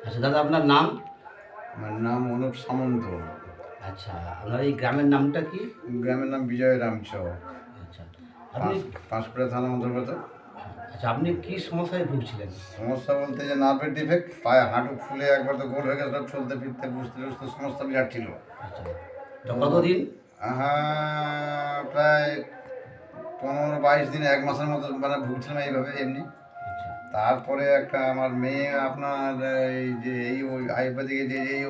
আচ্ছা দাদা, আপনার নাম? আমার নাম অনুপ সামন্ত। আচ্ছা, আপনার এই গ্রামের নামটা কি? গ্রামের নাম বিজয় রামচক। আচ্ছা, আপনি পাঁশকুড়া থানা অন্তর্গত। আচ্ছা, আপনি কি সমস্যায় ভুগছিলেন? সমস্যা বলতে যে নার্ভের ডিফেক্ট, পায়ে হাঁটু ফুলে একবার তো গোল হয়ে গেছিল, চলতে ফিরতে বুঝতে বুঝতে সমস্যা বিরাট ছিল। আচ্ছা, তো কতদিন? হ্যাঁ, প্রায় 15-22 দিন, 1 মাসের মতো মানে ভুগছিলাম এইভাবে এমনি। আচ্ছা, তারপরে একটা আমার মেয়ে আপনার এই যে ওই আয়ুর্বেদিকে যে এই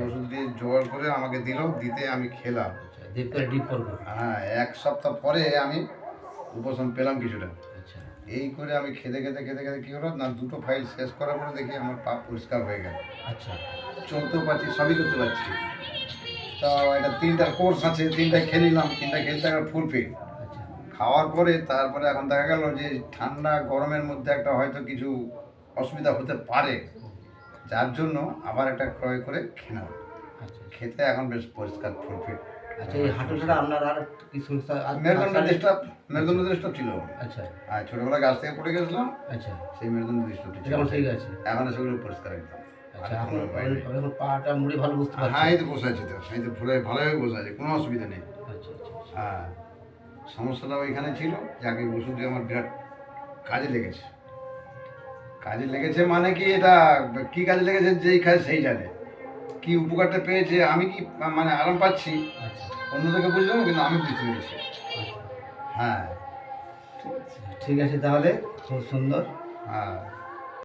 ওষুধ দিয়ে জোগাড় করে আমাকে দিল, দিতে আমি খেলাম। আচ্ছা, দেব করে ডিপ করবো। হ্যাঁ, 1 সপ্তাহ পরে আমি উপশম পেলাম কিছুটা। আচ্ছা, এই করে আমি খেতে খেতে খেতে খেতে কী হলো না, 2টো ফাইল শেষ করার পরে দেখি আমার পা পরিষ্কার হয়ে গেল, আচ্ছা, চলতেও পারছি, সবই করতে পারছি। তো এটা 3টার কোর্স আছে, 3টায় খেয়ে নিলাম, 3টায় খেলতে একটা ফুল পেট আচ্ছা, খাওয়ার পরে তারপরে এখন দেখা গেল যে ঠান্ডা গরমের মধ্যে একটা হয়তো কিছু অসুবিধা হতে পারে, যার জন্য আবার একটা ক্রয় করে খেলাম। আচ্ছা, খেতে এখন বেশ পরিষ্কার ফুল পেট। আচ্ছা, এই হাঁটু ছাড়া আপনার আর কি সমস্যা? মেরুদণ্ড ডিস্টার্ব ছিল। আচ্ছা, আর ছোটবেলায় গাছ থেকে পড়ে গেছিলাম, আচ্ছা, সেই মেরুদণ্ড ডিস্টার্ব ছিল। এখন ঠিক আছে। এখন সেগুলো পরিষ্কার একদম। আচ্ছা, আর এখন কোনো ভয় নেই। এখন পাটা মুড়ে ভালো বুঝতে হ্যাঁ, পারছি। এই তো বসে আছি, তো এই তো ভালোভাবে বসে আছি, কোনো অসুবিধা নেই। আচ্ছা, আচ্ছা, আচ্ছা, হ্যাঁ, সমস্যাটা ওইখানে ছিল, যাকে ওষুধ দিয়ে আমার বিরাট কাজে লেগেছে। কাজে লেগেছে মানে কি, এটা কি কাজে লেগেছে যেই খায় সেই জানে কি উপকারটা পেয়েছে। আমি কি মানে আরাম পাচ্ছি আচ্ছা, অন্যদেরকে বুঝলাম, কিন্তু আমি বুঝতে পেরেছি। আচ্ছা, হ্যাঁ। ঠিক আছে তাহলে, খুব সুন্দর। হ্যাঁ।